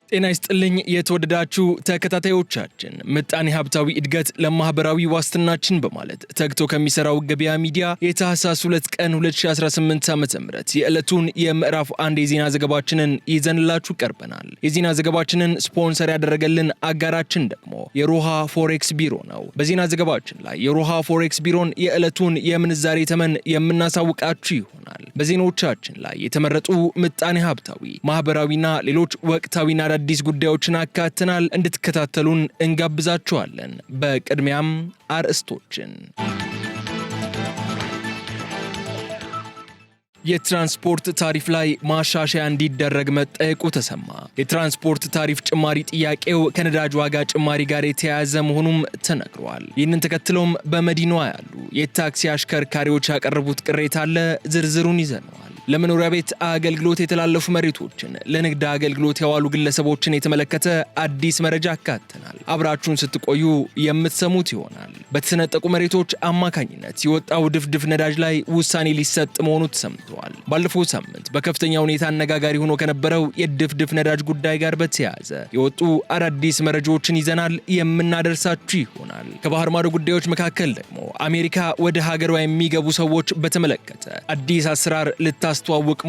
ጤና ይስጥልኝ የተወደዳችሁ ተከታታዮቻችን ምጣኔ ሀብታዊ እድገት ለማህበራዊ ዋስትናችን በማለት ተግቶ ከሚሰራው ገበያ ሚዲያ የታህሳስ 2 ቀን 2018 ዓ.ም የዕለቱን የምዕራፍ 1 የዜና ዘገባችንን ይዘንላችሁ ቀርበናል። የዜና ዘገባችንን ስፖንሰር ያደረገልን አጋራችን ደግሞ የሮሃ ፎሬክስ ቢሮ ነው። በዜና ዘገባችን ላይ የሮሃ ፎሬክስ ቢሮን የዕለቱን የምንዛሬ ተመን የምናሳውቃችሁ ይሆናል። በዜናዎቻችን ላይ የተመረጡ ምጣኔ ሀብታዊ ማህበራዊና ሌሎች ወቅታዊና አዲስ ጉዳዮችን አካተናል። እንድትከታተሉን እንጋብዛችኋለን። በቅድሚያም አርዕስቶችን። የትራንስፖርት ታሪፍ ላይ ማሻሻያ እንዲደረግ መጠየቁ ተሰማ። የትራንስፖርት ታሪፍ ጭማሪ ጥያቄው ከነዳጅ ዋጋ ጭማሪ ጋር የተያያዘ መሆኑም ተነግሯል። ይህንን ተከትሎም በመዲናዋ ያሉ የታክሲ አሽከርካሪዎች ያቀረቡት ቅሬታ አለ። ዝርዝሩን ይዘነዋል። ለመኖሪያ ቤት አገልግሎት የተላለፉ መሬቶችን ለንግድ አገልግሎት ያዋሉ ግለሰቦችን የተመለከተ አዲስ መረጃ አካተናል። አብራችሁን ስትቆዩ የምትሰሙት ይሆናል። በተሰነጠቁ መሬቶች አማካኝነት የወጣው ድፍድፍ ነዳጅ ላይ ውሳኔ ሊሰጥ መሆኑ ተሰምቷል። ባለፈው ሳምንት በከፍተኛ ሁኔታ አነጋጋሪ ሆኖ ከነበረው የድፍድፍ ነዳጅ ጉዳይ ጋር በተያያዘ የወጡ አዳዲስ መረጃዎችን ይዘናል፣ የምናደርሳችሁ ይሆናል። ከባህር ማዶ ጉዳዮች መካከል ደግሞ አሜሪካ ወደ ሀገሯ የሚገቡ ሰዎች በተመለከተ አዲስ አሰራር ልታስተዋውቅ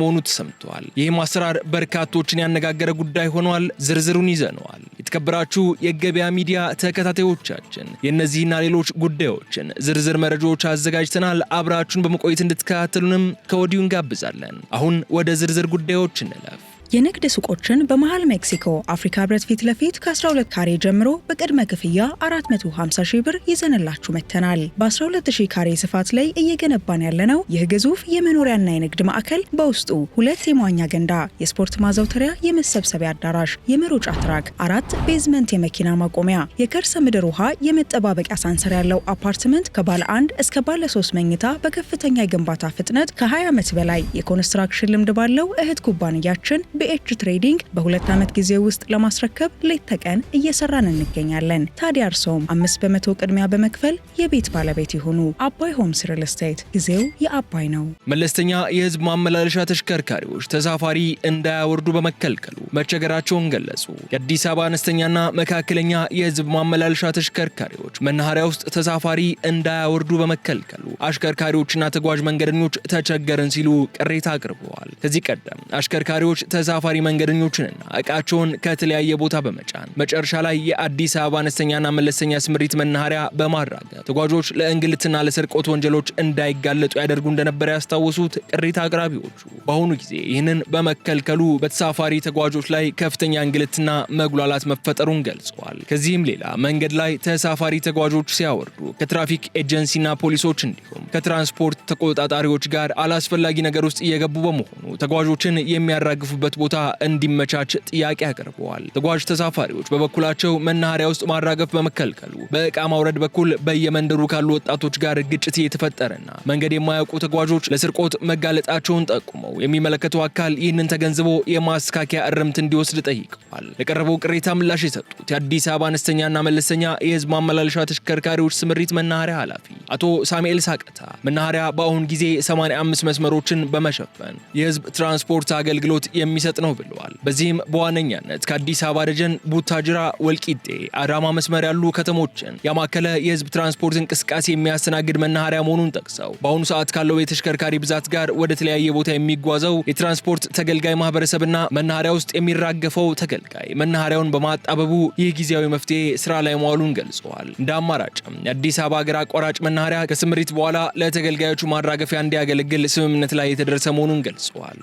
መሆኑ ተሰምቷል። ይህም አሰራር በርካቶችን ያነጋገረ ጉዳይ ሆኗል። ዝርዝሩን ይዘነዋል። የተከበራችሁ የገበያ ሚዲያ ተከታታዮቻችን የእነዚህና ሌሎች ጉዳዮችን ዝርዝር መረጃዎች አዘጋጅተናል። አብራችሁን በመቆየት እንድትከታተሉንም ከወዲሁ እንጋብዛለን። አሁን ወደ ዝርዝር ጉዳዮች እንለፍ። የንግድ ሱቆችን በመሃል ሜክሲኮ አፍሪካ ህብረት ፊት ለፊት ከ12 ካሬ ጀምሮ በቅድመ ክፍያ 450 ሺህ ብር ይዘንላችሁ መተናል። በ12000 ካሬ ስፋት ላይ እየገነባን ያለነው ይህ ግዙፍ የመኖሪያና የንግድ ማዕከል በውስጡ 2 የመዋኛ ገንዳ፣ የስፖርት ማዘውተሪያ፣ የመሰብሰቢያ አዳራሽ፣ የመሮጫ ትራክ፣ 4 ቤዝመንት የመኪና ማቆሚያ፣ የከርሰ ምድር ውሃ የመጠባበቂያ ሳንሰር ያለው አፓርትመንት ከባለ 1 እስከ ባለ 3 መኝታ በከፍተኛ የግንባታ ፍጥነት ከ20 ዓመት በላይ የኮንስትራክሽን ልምድ ባለው እህት ኩባንያችን በኤች ትሬዲንግ በ2 ዓመት ጊዜ ውስጥ ለማስረከብ ሌት ተቀን እየሰራን እንገኛለን። ታዲያ እርሶም 5% ቅድሚያ በመክፈል የቤት ባለቤት ይሁኑ። አባይ ሆምስ ሪል ስቴት፣ ጊዜው የአባይ ነው። መለስተኛ የህዝብ ማመላለሻ ተሽከርካሪዎች ተሳፋሪ እንዳያወርዱ በመከልከሉ መቸገራቸውን ገለጹ። የአዲስ አበባ አነስተኛና መካከለኛ የህዝብ ማመላለሻ ተሽከርካሪዎች መናኸሪያ ውስጥ ተሳፋሪ እንዳያወርዱ በመከልከሉ አሽከርካሪዎችና ተጓዥ መንገደኞች ተቸገርን ሲሉ ቅሬታ አቅርበዋል። ከዚህ ቀደም አሽከርካሪዎች ተሳፋሪ መንገደኞችንና እቃቸውን ከተለያየ ቦታ በመጫን መጨረሻ ላይ የአዲስ አበባ አነስተኛና መለስተኛ ስምሪት መናኸሪያ በማራገፍ ተጓዦች ለእንግልትና ለስርቆት ወንጀሎች እንዳይጋለጡ ያደርጉ እንደነበረ ያስታወሱት ቅሬታ አቅራቢዎቹ በአሁኑ ጊዜ ይህንን በመከልከሉ በተሳፋሪ ተጓዦች ላይ ከፍተኛ እንግልትና መጉላላት መፈጠሩን ገልጸዋል። ከዚህም ሌላ መንገድ ላይ ተሳፋሪ ተጓዦች ሲያወርዱ ከትራፊክ ኤጀንሲና ፖሊሶች እንዲሁም ከትራንስፖርት ተቆጣጣሪዎች ጋር አላስፈላጊ ነገር ውስጥ እየገቡ በመሆኑ ተጓዦችን የሚያራግፉበት ቦታ እንዲመቻች ጥያቄ አቅርበዋል። ተጓዥ ተሳፋሪዎች በበኩላቸው መናኸሪያ ውስጥ ማራገፍ በመከልከሉ በእቃ ማውረድ በኩል በየመንደሩ ካሉ ወጣቶች ጋር ግጭት እየተፈጠረና መንገድ የማያውቁ ተጓዦች ለስርቆት መጋለጣቸውን ጠቁመው የሚመለከተው አካል ይህንን ተገንዝቦ የማስተካከያ እርምት እንዲወስድ ጠይቀዋል። ለቀረበው ቅሬታ ምላሽ የሰጡት የአዲስ አበባ አነስተኛና መለስተኛ የህዝብ ማመላለሻ ተሽከርካሪዎች ስምሪት መናኸሪያ ኃላፊ አቶ ሳሙኤል ሳቀታ መናኸሪያ በአሁን ጊዜ 85 መስመሮችን በመሸፈን የህዝብ ትራንስፖርት አገልግሎት የሚሰጥ ነው ብለዋል። በዚህም በዋነኛነት ከአዲስ አበባ ደጀን፣ ቡታጅራ፣ ወልቂጤ፣ አዳማ መስመር ያሉ ከተሞችን ያማከለ የህዝብ ትራንስፖርት እንቅስቃሴ የሚያስተናግድ መናኸሪያ መሆኑን ጠቅሰው በአሁኑ ሰዓት ካለው የተሽከርካሪ ብዛት ጋር ወደ ተለያየ ቦታ የሚጓዘው የትራንስፖርት ተገልጋይ ማህበረሰብና መናኸሪያ ውስጥ የሚራገፈው ተገልጋይ መናኸሪያውን በማጣበቡ ይህ ጊዜያዊ መፍትሄ ስራ ላይ መዋሉን ገልጸዋል። እንደ አማራጭም የአዲስ አበባ ሀገር አቋራጭ መናኸሪያ ከስምሪት በኋላ ለተገልጋዮቹ ማራገፊያ እንዲያገለግል ስምምነት ላይ የተደረሰ መሆኑን ገልጸዋል።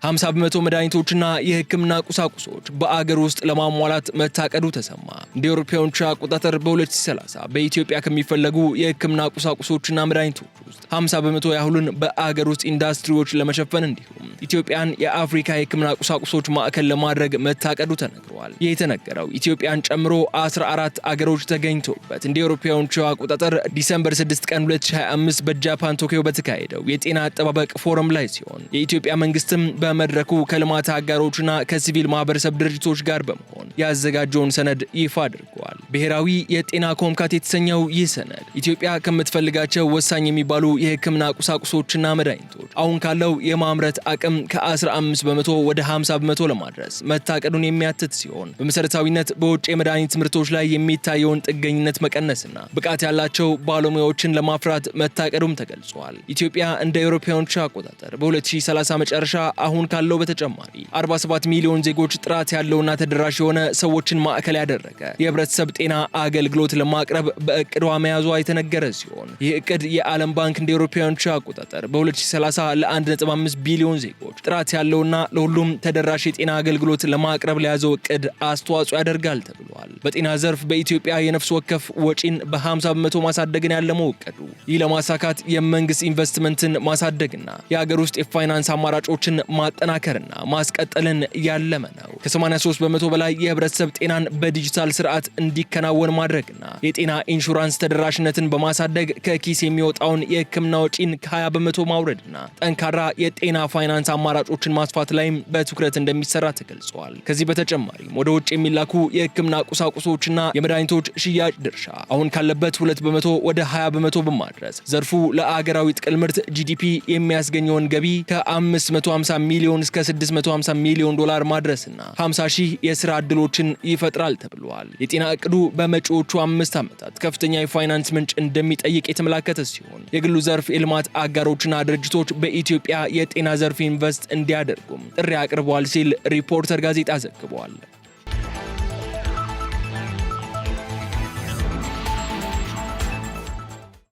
50% መድኃኒቶችና የህክምና ቁሳቁሶች በአገር ውስጥ ለማሟላት መታቀዱ ተሰማ። እንደ አውሮፓውያኑ አቆጣጠር በ2030 በኢትዮጵያ ከሚፈለጉ የህክምና ቁሳቁሶችና መድኃኒቶች ውስጥ 50% ያህሉን በአገር ውስጥ ኢንዱስትሪዎች ለመሸፈን እንዲሁም ኢትዮጵያን የአፍሪካ የህክምና ቁሳቁሶች ማዕከል ለማድረግ መታቀዱ ተነግሯል። ይህ የተነገረው ኢትዮጵያን ጨምሮ 14 አገሮች ተገኝተውበት እንደ አውሮፓውያኑ አቆጣጠር ዲሰምበር 6 ቀን 2025 በጃፓን ቶኪዮ በተካሄደው የጤና አጠባበቅ ፎረም ላይ ሲሆን የኢትዮጵያ መንግስትም በመድረኩ ከልማት አጋሮችና ከሲቪል ማህበረሰብ ድርጅቶች ጋር በመሆን ያዘጋጀውን ሰነድ ይፋ አድርጓል። ብሔራዊ የጤና ኮምካት የተሰኘው ይህ ሰነድ ኢትዮጵያ ከምትፈልጋቸው ወሳኝ የሚባሉ የህክምና ቁሳቁሶችና መድኃኒቶች አሁን ካለው የማምረት አቅም ከ15 በመቶ ወደ 50 በመቶ ለማድረስ መታቀዱን የሚያትት ሲሆን በመሰረታዊነት በውጭ የመድኃኒት ምርቶች ላይ የሚታየውን ጥገኝነት መቀነስና ብቃት ያላቸው ባለሙያዎችን ለማፍራት መታቀዱም ተገልጿል። ኢትዮጵያ እንደ አውሮፓውያኖች አቆጣጠር በ2030 መጨረሻ አሁን ካለው በተጨማሪ 47 ሚሊዮን ዜጎች ጥራት ያለውና ተደራሽ የሆነ ሰዎችን ማዕከል ያደረገ የህብረተሰብ ጤና አገልግሎት ለማቅረብ በእቅዷ መያዟ የተነገረ ሲሆን ይህ እቅድ የዓለም ባንክ እንደ አውሮፓውያኖች አቆጣጠር በ2030 ለ1.5 ቢሊዮን ዜጎች ጥራት ያለውና ለሁሉም ተደራሽ የጤና አገልግሎት ለማቅረብ ለያዘው እቅድ አስተዋጽኦ ያደርጋል ተብሏል። በጤና ዘርፍ በኢትዮጵያ የነፍስ ወከፍ ወጪን በ50 በመቶ ማሳደግን ያለመው እቅዱ ይህ ለማሳካት የመንግስት ኢንቨስትመንትን ማሳደግና የሀገር ውስጥ የፋይናንስ አማራጮችን ማጠናከርና ማስቀጠልን ያለመ ነው። ከ83 በመቶ በላይ የህብረተሰብ ጤናን በዲጂታል ስርዓት እንዲከናወን ማድረግና የጤና ኢንሹራንስ ተደራሽነትን በማሳደግ ከኪስ የሚወጣውን የህክምና ወጪን ከ20 በመቶ ማውረድና ጠንካራ የጤና ፋይናንስ አማራጮችን ማስፋት ላይም በትኩረት እንደሚሰራ ተገልጿል። ከዚህ በተጨማሪም ወደ ውጭ የሚላኩ የህክምና ቁሳቁሶችና የመድኃኒቶች ሽያጭ ድርሻ አሁን ካለበት 2 በመቶ ወደ 20 በመቶ በማድረስ ዘርፉ ለአገራዊ ጥቅል ምርት ጂዲፒ የሚያስገኘውን ገቢ ከ550 ሚሊዮን እስከ 650 ሚሊዮን ዶላር ማድረስና 50 ሺህ የስራ ዕድሎችን ይፈጥራል ተብሏል። የጤና እቅዱ በመጪዎቹ 5 ዓመታት ከፍተኛ የፋይናንስ ምንጭ እንደሚጠይቅ የተመላከተ ሲሆን የግሉ ዘርፍ የልማት አጋሮችና ድርጅቶች በኢትዮጵያ የጤና ዘርፍ ኢንቨስት እንዲያደርጉም ጥሪ አቅርበዋል ሲል ሪፖርተር ጋዜጣ ዘግቧል።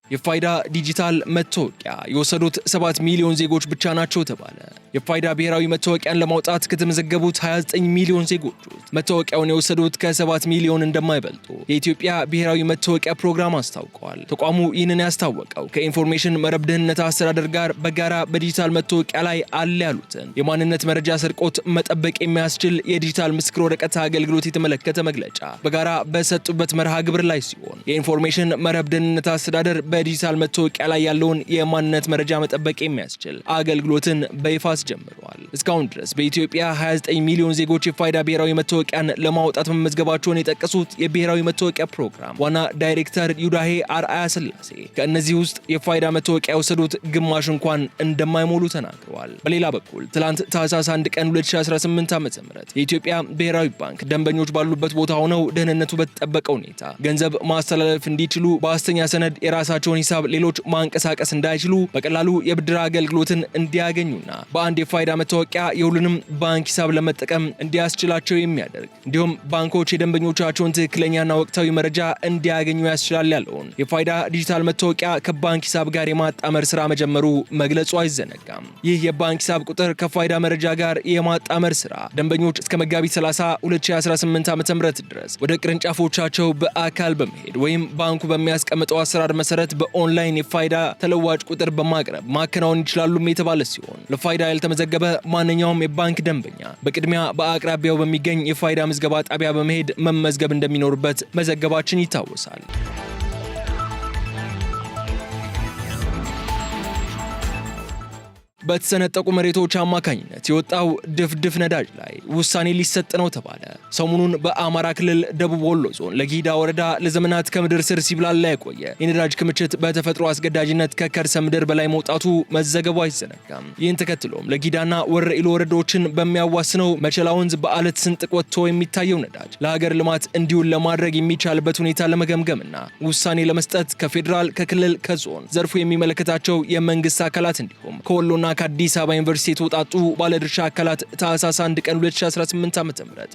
የፋይዳ ዲጂታል መታወቂያ የወሰዱት 7 ሚሊዮን ዜጎች ብቻ ናቸው ተባለ። የፋይዳ ብሔራዊ መታወቂያን ለማውጣት ከተመዘገቡት 29 ሚሊዮን ዜጎች ውስጥ መታወቂያውን የወሰዱት ከ7 ሚሊዮን እንደማይበልጡ የኢትዮጵያ ብሔራዊ መታወቂያ ፕሮግራም አስታውቀዋል። ተቋሙ ይህንን ያስታወቀው ከኢንፎርሜሽን መረብ ደህንነት አስተዳደር ጋር በጋራ በዲጂታል መታወቂያ ላይ አለ ያሉትን የማንነት መረጃ ስርቆት መጠበቅ የሚያስችል የዲጂታል ምስክር ወረቀት አገልግሎት የተመለከተ መግለጫ በጋራ በሰጡበት መርሃ ግብር ላይ ሲሆን የኢንፎርሜሽን መረብ ደህንነት አስተዳደር በዲጂታል መታወቂያ ላይ ያለውን የማንነት መረጃ መጠበቅ የሚያስችል አገልግሎትን በይፋ አስጀምረዋል። እስካሁን ድረስ በኢትዮጵያ 29 ሚሊዮን ዜጎች የፋይዳ ብሔራዊ መታወቂያን ለማውጣት መመዝገባቸውን የጠቀሱት የብሔራዊ መታወቂያ ፕሮግራም ዋና ዳይሬክተር ዩዳሄ አርአያ ስላሴ ከእነዚህ ውስጥ የፋይዳ መታወቂያ የወሰዱት ግማሽ እንኳን እንደማይሞሉ ተናግረዋል። በሌላ በኩል ትላንት ታህሳስ 1 ቀን 2018 ዓ.ም የኢትዮጵያ ብሔራዊ ባንክ ደንበኞች ባሉበት ቦታ ሆነው ደህንነቱ በተጠበቀ ሁኔታ ገንዘብ ማስተላለፍ እንዲችሉ በሐሰተኛ ሰነድ የራሳቸው ሂሳብ ሌሎች ማንቀሳቀስ እንዳይችሉ በቀላሉ የብድር አገልግሎትን እንዲያገኙና በአንድ የፋይዳ መታወቂያ የሁሉንም ባንክ ሂሳብ ለመጠቀም እንዲያስችላቸው የሚያደርግ እንዲሁም ባንኮች የደንበኞቻቸውን ትክክለኛና ወቅታዊ መረጃ እንዲያገኙ ያስችላል ያለውን የፋይዳ ዲጂታል መታወቂያ ከባንክ ሂሳብ ጋር የማጣመር ስራ መጀመሩ መግለጹ አይዘነጋም። ይህ የባንክ ሂሳብ ቁጥር ከፋይዳ መረጃ ጋር የማጣመር ስራ ደንበኞች እስከ መጋቢት 30 2018 ዓ.ም ድረስ ወደ ቅርንጫፎቻቸው በአካል በመሄድ ወይም ባንኩ በሚያስቀምጠው አሰራር መሰረት በኦንላይን የፋይዳ ተለዋጭ ቁጥር በማቅረብ ማከናወን ይችላሉም የተባለ ሲሆን ለፋይዳ ያልተመዘገበ ማንኛውም የባንክ ደንበኛ በቅድሚያ በአቅራቢያው በሚገኝ የፋይዳ ምዝገባ ጣቢያ በመሄድ መመዝገብ እንደሚኖርበት መዘገባችን ይታወሳል። በተሰነጠቁ መሬቶች አማካኝነት የወጣው ድፍድፍ ነዳጅ ላይ ውሳኔ ሊሰጥ ነው ተባለ። ሰሞኑን በአማራ ክልል ደቡብ ወሎ ዞን ለጊዳ ወረዳ ለዘመናት ከምድር ስር ሲብላላ የቆየ የነዳጅ ክምችት በተፈጥሮ አስገዳጅነት ከከርሰ ምድር በላይ መውጣቱ መዘገቡ አይዘነጋም። ይህን ተከትሎም ለጊዳና ወረኢሉ ወረዳዎችን በሚያዋስነው መቸላ ወንዝ በአለት ስንጥቅ ወጥቶ የሚታየው ነዳጅ ለሀገር ልማት እንዲውል ለማድረግ የሚቻልበት ሁኔታ ለመገምገምና ውሳኔ ለመስጠት ከፌዴራል፣ ከክልል፣ ከዞን ዘርፉ የሚመለከታቸው የመንግስት አካላት እንዲሁም ከወሎና ከአዲስ አበባ ዩኒቨርሲቲ የተወጣጡ ባለድርሻ አካላት ታህሳስ 1 ቀን 2018 ዓ.ም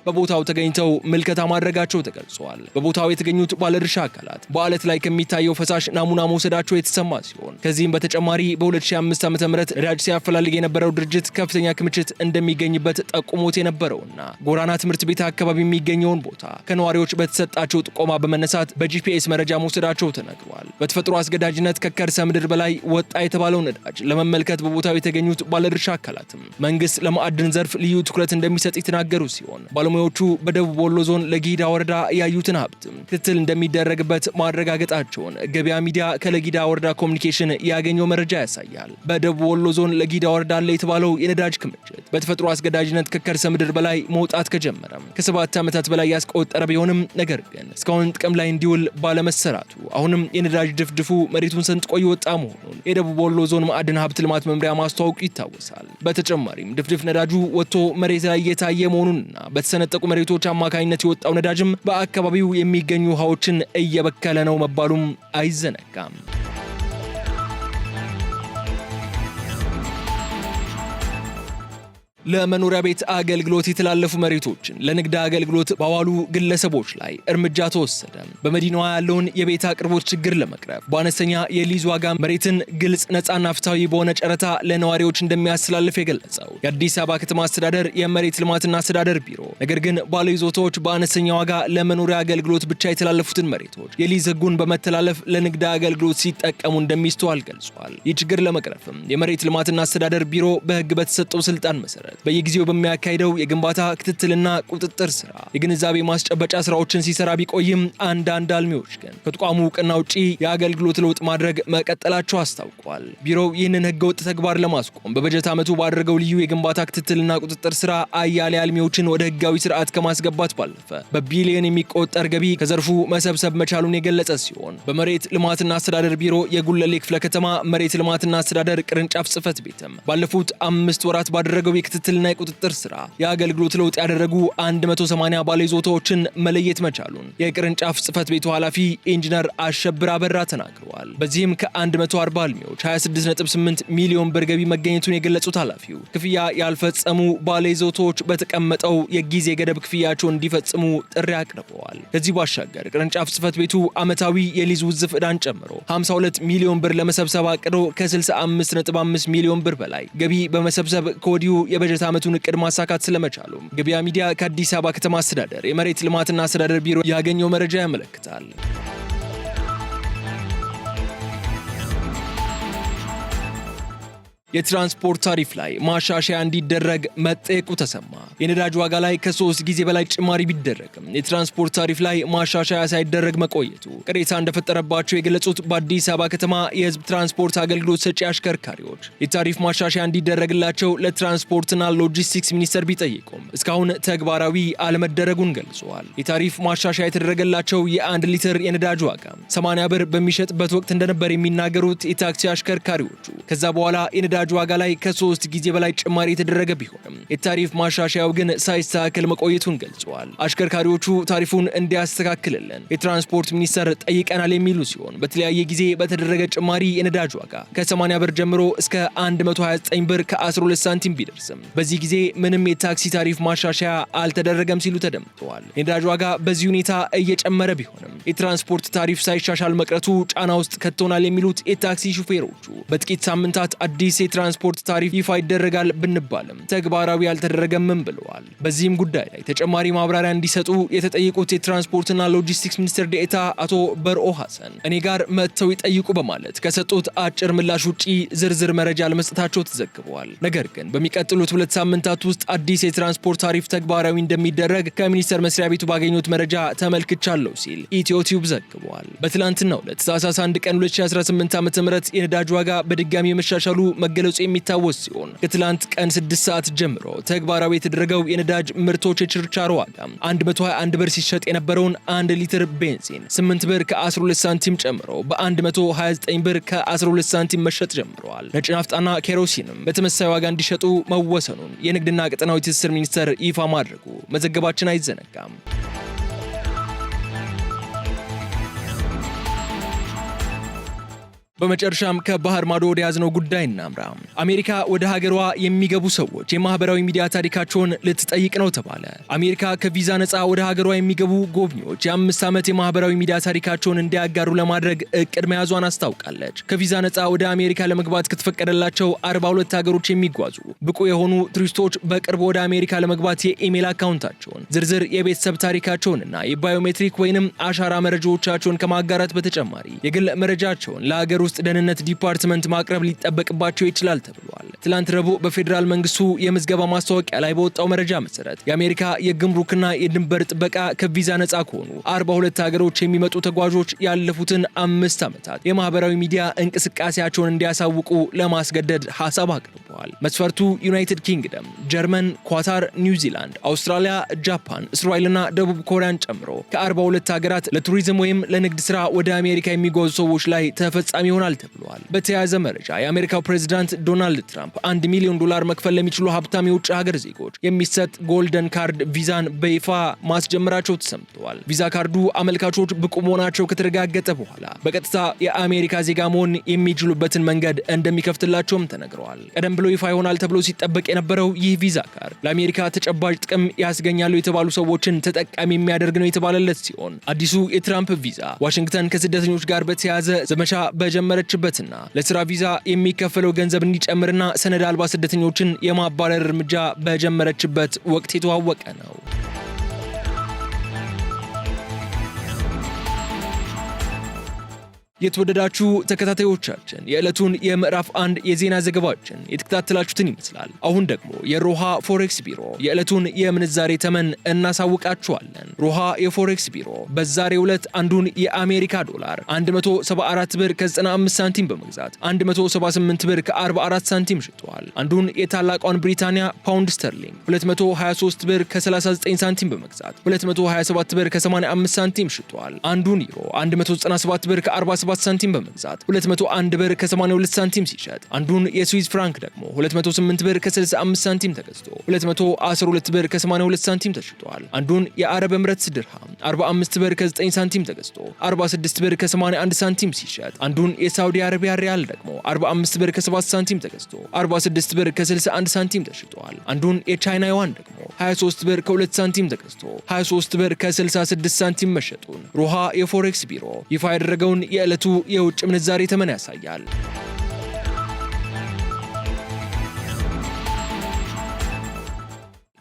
በቦታው ተገኝተው ምልከታ ማድረጋቸው ተገልጿል። በቦታው የተገኙት ባለድርሻ አካላት በአለት ላይ ከሚታየው ፈሳሽ ናሙና መውሰዳቸው የተሰማ ሲሆን ከዚህም በተጨማሪ በ2005 ዓ.ም ነዳጅ ሲያፈላልግ የነበረው ድርጅት ከፍተኛ ክምችት እንደሚገኝበት ጠቁሞት የነበረውና ጎራና ትምህርት ቤት አካባቢ የሚገኘውን ቦታ ከነዋሪዎች በተሰጣቸው ጥቆማ በመነሳት በጂፒኤስ መረጃ መውሰዳቸው ተነግሯል። በተፈጥሮ አስገዳጅነት ከከርሰ ምድር በላይ ወጣ የተባለው ነዳጅ ለመመልከት በቦታው የተገኙት ባለድርሻ አካላትም መንግስት ለማዕድን ዘርፍ ልዩ ትኩረት እንደሚሰጥ የተናገሩ ሲሆን ባለሙያዎቹ በደቡብ ወሎ ዞን ለጊዳ ወረዳ ያዩትን ሀብት ክትትል እንደሚደረግበት ማረጋገጣቸውን ገበያ ሚዲያ ከለጊዳ ወረዳ ኮሚኒኬሽን ያገኘው መረጃ ያሳያል። በደቡብ ወሎ ዞን ለጊዳ ወረዳ አለ የተባለው የነዳጅ ክምችት በተፈጥሮ አስገዳጅነት ከከርሰ ምድር በላይ መውጣት ከጀመረም ከ7 ዓመታት በላይ ያስቆጠረ ቢሆንም ነገር ግን እስካሁን ጥቅም ላይ እንዲውል ባለመሰራቱ አሁንም የነዳጅ ድፍድፉ መሬቱን ሰንጥቆ ይወጣ መሆኑን የደቡብ ወሎ ዞን ማዕድን ሀብት ልማት መምሪያ ማስተዋወቁ ይታወሳል። በተጨማሪም ድፍድፍ ነዳጁ ወጥቶ መሬት ላይ እየታየ መሆኑንና በተሰነጠቁ መሬቶች አማካኝነት የወጣው ነዳጅም በአካባቢው የሚገኙ ውሃዎችን እየበከለ ነው መባሉም አይዘነጋም። ለመኖሪያ ቤት አገልግሎት የተላለፉ መሬቶችን ለንግድ አገልግሎት ባዋሉ ግለሰቦች ላይ እርምጃ ተወሰደ። በመዲናዋ ያለውን የቤት አቅርቦት ችግር ለመቅረፍ በአነስተኛ የሊዝ ዋጋ መሬትን ግልጽ፣ ነፃና ፍትሃዊ በሆነ ጨረታ ለነዋሪዎች እንደሚያስተላልፍ የገለጸው የአዲስ አበባ ከተማ አስተዳደር የመሬት ልማትና አስተዳደር ቢሮ፣ ነገር ግን ባለይዞታዎች በአነስተኛ ዋጋ ለመኖሪያ አገልግሎት ብቻ የተላለፉትን መሬቶች የሊዝ ሕጉን በመተላለፍ ለንግድ አገልግሎት ሲጠቀሙ እንደሚስተዋል ገልጿል። ይህ ችግር ለመቅረፍም የመሬት ልማትና አስተዳደር ቢሮ በሕግ በተሰጠው ስልጣን መሰረት በየጊዜው በሚያካሂደው የግንባታ ክትትልና ቁጥጥር ስራ የግንዛቤ ማስጨበጫ ስራዎችን ሲሰራ ቢቆይም አንዳንድ አልሚዎች ግን ከተቋሙ እውቅና ውጪ የአገልግሎት ለውጥ ማድረግ መቀጠላቸው አስታውቋል። ቢሮው ይህንን ህገወጥ ተግባር ለማስቆም በበጀት ዓመቱ ባደረገው ልዩ የግንባታ ክትትልና ቁጥጥር ስራ አያሌ አልሚዎችን ወደ ህጋዊ ስርዓት ከማስገባት ባለፈ በቢሊዮን የሚቆጠር ገቢ ከዘርፉ መሰብሰብ መቻሉን የገለጸ ሲሆን በመሬት ልማትና አስተዳደር ቢሮ የጉለሌ ክፍለ ከተማ መሬት ልማትና አስተዳደር ቅርንጫፍ ጽህፈት ቤትም ባለፉት 5 ወራት ባደረገው ክትትልና የቁጥጥር ስራ የአገልግሎት ለውጥ ያደረጉ 180 ባለይዞታዎችን መለየት መቻሉን የቅርንጫፍ ጽህፈት ቤቱ ኃላፊ ኢንጂነር አሸብር አበራ ተናግረዋል። በዚህም ከ140 አልሚዎች 26.8 ሚሊዮን ብር ገቢ መገኘቱን የገለጹት ኃላፊው ክፍያ ያልፈጸሙ ባለይዞታዎች በተቀመጠው የጊዜ ገደብ ክፍያቸውን እንዲፈጽሙ ጥሪ አቅርበዋል። ከዚህ ባሻገር ቅርንጫፍ ጽህፈት ቤቱ ዓመታዊ የሊዝ ውዝፍ ዕዳን ጨምሮ 52 ሚሊዮን ብር ለመሰብሰብ አቅዶ ከ65.5 ሚሊዮን ብር በላይ ገቢ በመሰብሰብ ከወዲሁ የበጀት ዓመቱን እቅድ ማሳካት ስለመቻሉ ገበያ ሚዲያ ከአዲስ አበባ ከተማ አስተዳደር የመሬት ልማትና አስተዳደር ቢሮ ያገኘው መረጃ ያመለክታል። የትራንስፖርት ታሪፍ ላይ ማሻሻያ እንዲደረግ መጠየቁ ተሰማ። የነዳጅ ዋጋ ላይ ከ3 ጊዜ በላይ ጭማሪ ቢደረግም የትራንስፖርት ታሪፍ ላይ ማሻሻያ ሳይደረግ መቆየቱ ቅሬታ እንደፈጠረባቸው የገለጹት በአዲስ አበባ ከተማ የህዝብ ትራንስፖርት አገልግሎት ሰጪ አሽከርካሪዎች የታሪፍ ማሻሻያ እንዲደረግላቸው ለትራንስፖርትና ሎጂስቲክስ ሚኒስቴር ቢጠይቁም እስካሁን ተግባራዊ አለመደረጉን ገልጸዋል። የታሪፍ ማሻሻያ የተደረገላቸው የ1 ሊትር የነዳጅ ዋጋ 80 ብር በሚሸጥበት ወቅት እንደነበር የሚናገሩት የታክሲ አሽከርካሪዎቹ ከዛ በኋላ የነዳጅ ዋጋ ላይ ከ3 ጊዜ በላይ ጭማሪ የተደረገ ቢሆንም የታሪፍ ማሻሻያው ግን ሳይስተካከል መቆየቱን ገልጸዋል። አሽከርካሪዎቹ ታሪፉን እንዲያስተካክልልን የትራንስፖርት ሚኒስቴር ጠይቀናል የሚሉ ሲሆን በተለያየ ጊዜ በተደረገ ጭማሪ የነዳጅ ዋጋ ከ80 ብር ጀምሮ እስከ 129 ብር ከ12 ሳንቲም ቢደርስም በዚህ ጊዜ ምንም የታክሲ ታሪፍ ማሻሻያ አልተደረገም ሲሉ ተደምጠዋል። የነዳጅ ዋጋ በዚህ ሁኔታ እየጨመረ ቢሆንም የትራንስፖርት ታሪፍ ሳይሻሻል መቅረቱ ጫና ውስጥ ከቶናል የሚሉት የታክሲ ሹፌሮቹ በጥቂት ሳምንታት አዲስ የትራንስፖርት ታሪፍ ይፋ ይደረጋል ብንባልም ተግባራዊ ያልተደረገም ብለዋል። በዚህም ጉዳይ ላይ ተጨማሪ ማብራሪያ እንዲሰጡ የተጠየቁት የትራንስፖርትና ሎጂስቲክስ ሚኒስትር ዴኤታ አቶ በርኦ ሐሰን እኔ ጋር መጥተው ይጠይቁ በማለት ከሰጡት አጭር ምላሽ ውጪ ዝርዝር መረጃ ለመስጠታቸው ተዘግበዋል። ነገር ግን በሚቀጥሉት 2 ሳምንታት ውስጥ አዲስ የትራንስፖርት ታሪፍ ተግባራዊ እንደሚደረግ ከሚኒስቴር መስሪያ ቤቱ ባገኙት መረጃ ተመልክቻለሁ ሲል ኢትዮቲዩብ ዘግቧል። በትላንትናው ዕለት ታህሳስ 1 ቀን 2018 ዓ.ም የነዳጅ ዋጋ በድጋሚ መሻሻሉ መገለጹ የሚታወስ ሲሆን ከትላንት ቀን 6 ሰዓት ጀምሮ ተግባራዊ የተደረገው የነዳጅ ምርቶች የችርቻሮ ዋጋ 121 ብር ሲሸጥ የነበረውን 1 ሊትር ቤንዚን 8 ብር ከ12 ሳንቲም ጨምሮ በ129 ብር ከ12 ሳንቲም መሸጥ ጀምረዋል። ነጭ ናፍጣና ኬሮሲንም በተመሳሳይ ዋጋ እንዲሸጡ መወሰኑን የንግድና ቀጠናዊ ትስስር ሚኒስቴር ይፋ ማድረጉ መዘገባችን አይዘነጋም። በመጨረሻም ከባህር ማዶ ወደ ያዝነው ጉዳይ እናምራ። አሜሪካ ወደ ሀገሯ የሚገቡ ሰዎች የማህበራዊ ሚዲያ ታሪካቸውን ልትጠይቅ ነው ተባለ። አሜሪካ ከቪዛ ነፃ ወደ ሀገሯ የሚገቡ ጎብኚዎች የ5 ዓመት የማህበራዊ ሚዲያ ታሪካቸውን እንዲያጋሩ ለማድረግ እቅድ መያዟን አስታውቃለች። ከቪዛ ነፃ ወደ አሜሪካ ለመግባት ከተፈቀደላቸው 42 ሀገሮች የሚጓዙ ብቁ የሆኑ ቱሪስቶች በቅርቡ ወደ አሜሪካ ለመግባት የኢሜል አካውንታቸውን፣ ዝርዝር የቤተሰብ ታሪካቸውንና የባዮሜትሪክ ወይንም አሻራ መረጃዎቻቸውን ከማጋራት በተጨማሪ የግል መረጃቸውን ለሀገር ውስጥ ደህንነት ዲፓርትመንት ማቅረብ ሊጠበቅባቸው ይችላል ተብሏል። ትላንት ረቡዕ በፌዴራል መንግስቱ የምዝገባ ማስታወቂያ ላይ በወጣው መረጃ መሰረት የአሜሪካ የግምሩክና የድንበር ጥበቃ ከቪዛ ነፃ ከሆኑ 42 ሀገሮች የሚመጡ ተጓዦች ያለፉትን 5 ዓመታት የማህበራዊ ሚዲያ እንቅስቃሴያቸውን እንዲያሳውቁ ለማስገደድ ሐሳብ አቅርቧል። አስቀምጠዋል። መስፈርቱ ዩናይትድ ኪንግደም፣ ጀርመን፣ ኳታር፣ ኒውዚላንድ፣ አውስትራሊያ፣ ጃፓን፣ እስራኤልና ደቡብ ኮሪያን ጨምሮ ከ42 ሀገራት ለቱሪዝም ወይም ለንግድ ስራ ወደ አሜሪካ የሚጓዙ ሰዎች ላይ ተፈጻሚ ይሆናል ተብሏል። በተያያዘ መረጃ የአሜሪካው ፕሬዝዳንት ዶናልድ ትራምፕ $1 ሚሊዮን መክፈል ለሚችሉ ሀብታም የውጭ ሀገር ዜጎች የሚሰጥ ጎልደን ካርድ ቪዛን በይፋ ማስጀመራቸው ተሰምተዋል። ቪዛ ካርዱ አመልካቾች ብቁ መሆናቸው ከተረጋገጠ በኋላ በቀጥታ የአሜሪካ ዜጋ መሆን የሚችሉበትን መንገድ እንደሚከፍትላቸውም ተነግረዋል። ቀደም ብሎ ይፋ ይሆናል ተብሎ ሲጠበቅ የነበረው ይህ ቪዛ ካርድ ለአሜሪካ ተጨባጭ ጥቅም ያስገኛሉ የተባሉ ሰዎችን ተጠቃሚ የሚያደርግ ነው የተባለለት ሲሆን አዲሱ የትራምፕ ቪዛ ዋሽንግተን ከስደተኞች ጋር በተያያዘ ዘመቻ በጀመረችበትና ለስራ ቪዛ የሚከፈለው ገንዘብ እንዲጨምርና ሰነድ አልባ ስደተኞችን የማባረር እርምጃ በጀመረችበት ወቅት የተዋወቀ ነው። የተወደዳችሁ ተከታታዮቻችን የዕለቱን የምዕራፍ 1 የዜና ዘገባችን የተከታተላችሁትን ይመስላል። አሁን ደግሞ የሮሃ ፎሬክስ ቢሮ የዕለቱን የምንዛሬ ተመን እናሳውቃችኋለን። ሮሃ የፎሬክስ ቢሮ በዛሬው ዕለት አንዱን የአሜሪካ ዶላር 174 ብር ከ95 ሳንቲም በመግዛት 178 ብር ከ44 ሳንቲም ሽጧል። አንዱን የታላቋን ብሪታንያ ፓውንድ ስተርሊንግ 223 ብር ከ39 ሳንቲም በመግዛት 227 ብር ከ85 ሳንቲም ሽጧል። አንዱን ዩሮ 197 ብር ከ47 ሳንቲም በመግዛት 201 ብር ከ82 ሳንቲም ሲሸጥ አንዱን የስዊዝ ፍራንክ ደግሞ 208 ብር ከ65 ሳንቲም ተገዝቶ 212 ብር ከ82 ሳንቲም ተሽጧል። አንዱን የአረብ ኤምሬትስ ድርሃም 45 ብር ከ9 ሳንቲም ተገዝቶ 46 ብር ከ81 ሳንቲም ሲሸጥ አንዱን የሳውዲ አረቢያ ሪያል ደግሞ 45 ብር ከ7 ሳንቲም ተገዝቶ 46 ብር ከ61 ሳንቲም ተሽጧል። አንዱን የቻይና ዩዋን ደግሞ 23 ብር ከ2 ሳንቲም ተገዝቶ 23 ብር ከ66 ሳንቲም መሸጡን ሮሃ የፎሬክስ ቢሮ ይፋ ያደረገውን የዕለቱ የውጭ ምንዛሬ ተመን ያሳያል።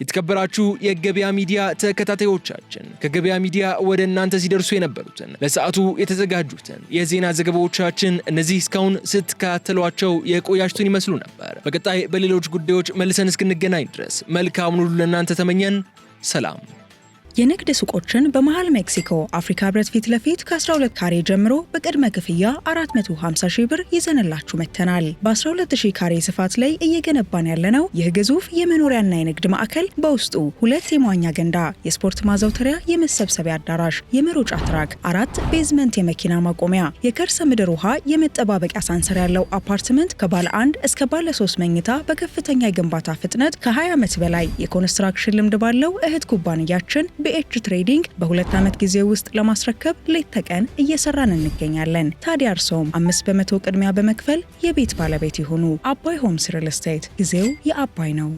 የተከበራችሁ የገበያ ሚዲያ ተከታታዮቻችን ከገበያ ሚዲያ ወደ እናንተ ሲደርሱ የነበሩትን ለሰዓቱ የተዘጋጁትን የዜና ዘገባዎቻችን እነዚህ እስካሁን ስትከታተሏቸው የቆያችሁትን ይመስሉ ነበር። በቀጣይ በሌሎች ጉዳዮች መልሰን እስክንገናኝ ድረስ መልካሙን ሁሉ ለእናንተ ተመኘን። ሰላም። የንግድ ሱቆችን በመሃል ሜክሲኮ አፍሪካ ህብረት ፊት ለፊት ከ12 ካሬ ጀምሮ በቅድመ ክፍያ 450 ሺህ ብር ይዘንላችሁ መተናል። በ12000 ካሬ ስፋት ላይ እየገነባን ያለነው ይህ ግዙፍ የመኖሪያና የንግድ ማዕከል በውስጡ 2 የመዋኛ ገንዳ፣ የስፖርት ማዘውተሪያ፣ የመሰብሰቢያ አዳራሽ፣ የመሮጫ ትራክ፣ 4 ቤዝመንት የመኪና ማቆሚያ፣ የከርሰ ምድር ውሃ የመጠባበቂያ ሳንሰር ያለው አፓርትመንት ከባለ 1 እስከ ባለ 3 መኝታ በከፍተኛ የግንባታ ፍጥነት ከ20 ዓመት በላይ የኮንስትራክሽን ልምድ ባለው እህት ኩባንያችን BH ትሬዲንግ በ2 ዓመት ጊዜ ውስጥ ለማስረከብ ሌት ተቀን እየሰራን እንገኛለን። ታዲያ እርሶም 5% ቅድሚያ በመክፈል የቤት ባለቤት ይሁኑ። አባይ ሆምስ ሪል ስቴት፣ ጊዜው የአባይ ነው።